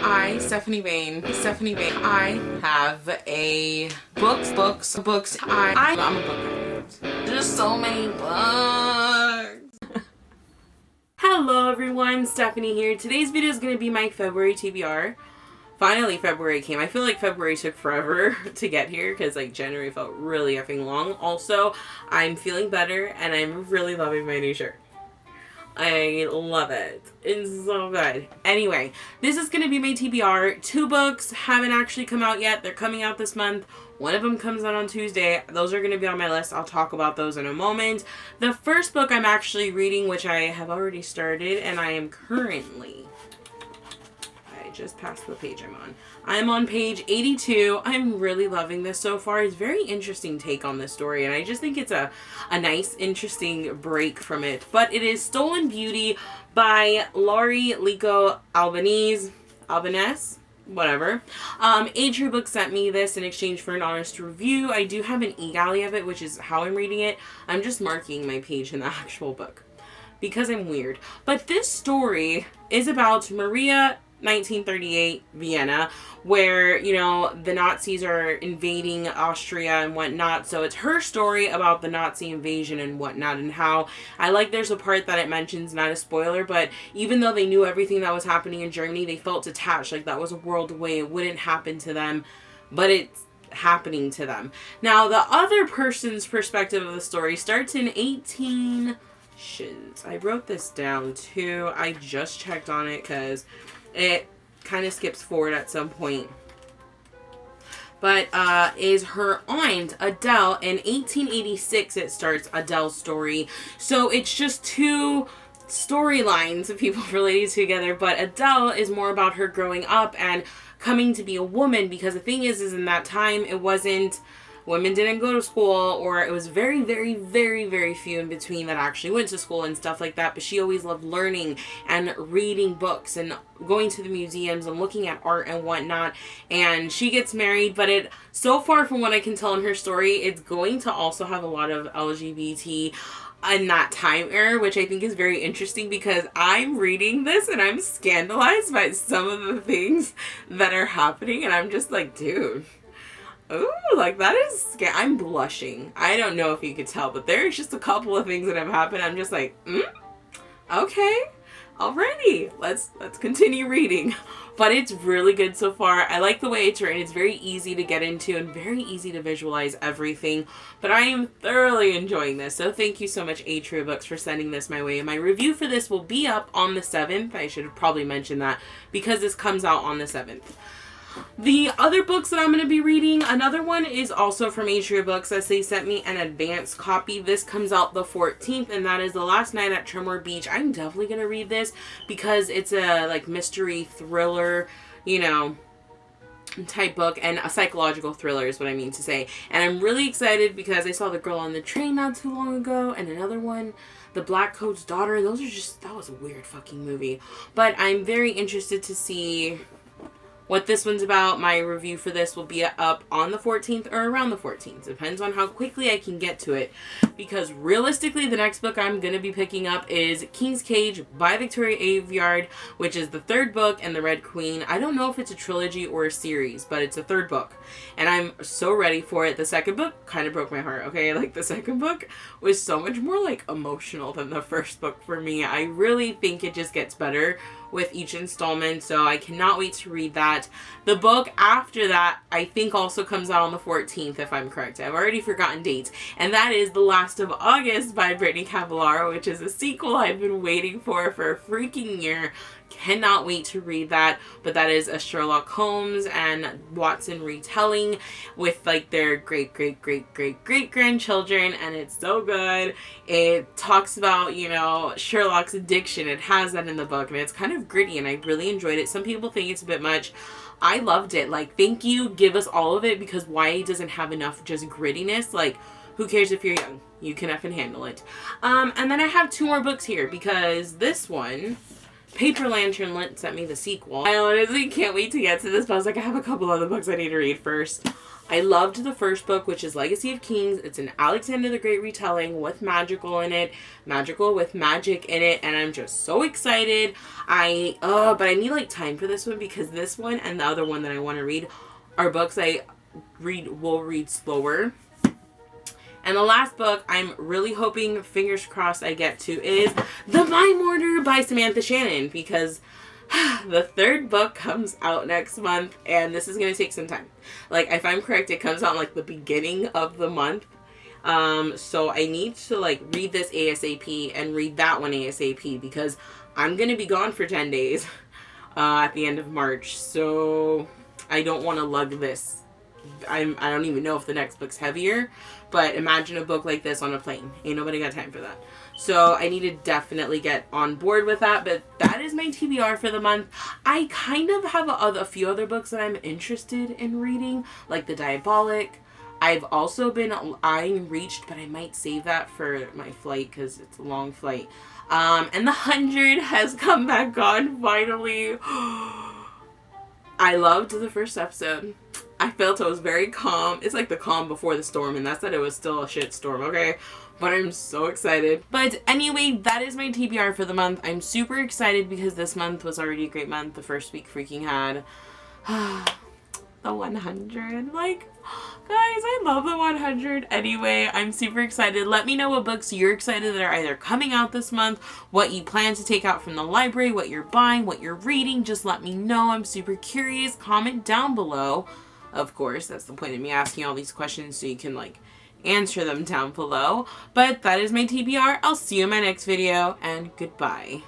Stephanie Bain. I have a books. I'm a book nerd. There's so many books. Hello everyone, Stephanie here. Today's video is going to be my February TBR. Finally, February came. I feel like February took forever to get here because like January felt really effing long. Also, I'm feeling better and I'm really loving my new shirt. I love it. It's so good. Anyway, this is going to be my TBR. 2 books haven't actually come out yet. They're coming out this month. One of them comes out on Tuesday. Those are going to be on my list. I'll talk about those in a moment. The first book I'm actually reading, which I have already started, and I am currently... just past the page I'm on. I'm on page 82. I'm really loving this so far. It's a very interesting take on this story, and I just think it's a nice, interesting break from it. But it is Stolen Beauty by Laurie Lico Albanese, whatever. True Books sent me this in exchange for an honest review. I do have an e-galley of it, which is how I'm reading it. I'm just marking my page in the actual book because I'm weird. But this story is about Maria 1938 Vienna, where, you know, the Nazis are invading Austria and whatnot. So it's her story about the Nazi invasion and whatnot, and how I like there's a part that it mentions, not a spoiler, but even though they knew everything that was happening in Germany, they felt detached, like that was a world away. It wouldn't happen to them, but it's happening to them. Now, the other person's perspective of the story starts in I wrote this down too. I just checked on it because it kind of skips forward at some point. But is her aunt, Adele. In 1886 it starts Adele's story. So it's just 2 storylines of people related together. But Adele is more about her growing up and coming to be a woman. Because the thing is in that time it wasn't... women didn't go to school, or it was very, very, very, very few in between that actually went to school and stuff like that. But she always loved learning and reading books and going to the museums and looking at art and whatnot. And she gets married, but it, so far from what I can tell in her story, it's going to also have a lot of LGBT in that time era, which I think is very interesting because I'm reading this and I'm scandalized by some of the things that are happening. And I'm just like, dude... ooh, like that is I'm blushing. I don't know if you could tell, but there's just a couple of things that have happened. I'm just like, okay, alrighty, let's continue reading. But it's really good so far. I like the way it's written. It's very easy to get into and very easy to visualize everything. But I am thoroughly enjoying this. So thank you so much, True Books, for sending this my way. And my review for this will be up on the 7th. I should have probably mentioned that because this comes out on the 7th. The other books that I'm going to be reading, another one is also from True Books, as they sent me an advance copy. This comes out the 14th, and that is The Last Night at Tremor Beach. I'm definitely going to read this because it's a like mystery thriller, you know, type book, and a psychological thriller is what I mean to say. And I'm really excited because I saw The Girl on the Train not too long ago, and another one, The Black Coat's Daughter. Those are just, that was a weird fucking movie. But I'm very interested to see what this one's about. My review for this will be up on the 14th or around the 14th. Depends on how quickly I can get to it. Because realistically, the next book I'm going to be picking up is King's Cage by Victoria Aveyard, which is the 3rd book in The Red Queen. I don't know if it's a trilogy or a series, but it's a 3rd book. And I'm so ready for it. The 2nd book kind of broke my heart, okay? Like, the 2nd book was so much more, like, emotional than the 1st book for me. I really think it just gets better with each installment, so I cannot wait to read that. The book after that, I think, also comes out on the 14th, if I'm correct. I've already forgotten dates. And that is The Last of August by Brittany Cavallaro, which is a sequel I've been waiting for a freaking year. Cannot wait to read that. But that is a Sherlock Holmes and Watson retelling with like their great grandchildren, and it's so good. It talks about, you know, Sherlock's addiction. It has that in the book, and it's kind of gritty, and I really enjoyed it. Some people think it's a bit much. I loved it. Like, thank you, give us all of it, because YA doesn't have enough just grittiness. Like, who cares if you're young? You can effing handle it. And then I have 2 more books here, because this one Paper Lantern Lit sent me the sequel. I honestly can't wait to get to this, but I was like, I have a couple other books I need to read first. I loved the first book, which is Legacy of Kings. It's an Alexander the Great retelling with magical in it. Magical with magic in it. And I'm just so excited. But I need like time for this one because this one and the other one that I want to read are books I will read slower. And the last book I'm really hoping, fingers crossed, I get to is The Mind Mortar by Samantha Shannon, because the third book comes out next month and this is going to take some time. Like, if I'm correct, it comes out like the beginning of the month. So I need to like read this ASAP and read that one ASAP because I'm going to be gone for 10 days at the end of March. So I don't want to lug this. I don't even know if the next book's heavier, but imagine a book like this on a plane. Ain't nobody got time for that. So I need to definitely get on board with that, but that is my TBR for the month. I kind of have a few other books that I'm interested in reading, like The Diabolic. I've also been eyeing Reached, but I might save that for my flight because it's a long flight. And The 100 has come back on finally. I loved the first episode. I felt it was very calm. It's like the calm before the storm, and that's that it was still a shit storm, okay? But I'm so excited. But anyway, that is my TBR for the month. I'm super excited because this month was already a great month. The first week freaking had the 100. Like, guys, I love the 100. Anyway, I'm super excited. Let me know what books you're excited that are either coming out this month, what you plan to take out from the library, what you're buying, what you're reading. Just let me know. I'm super curious. Comment down below. Of course, that's the point of me asking all these questions, so you can like answer them down below. But that is my TBR. I'll see you in my next video, and goodbye.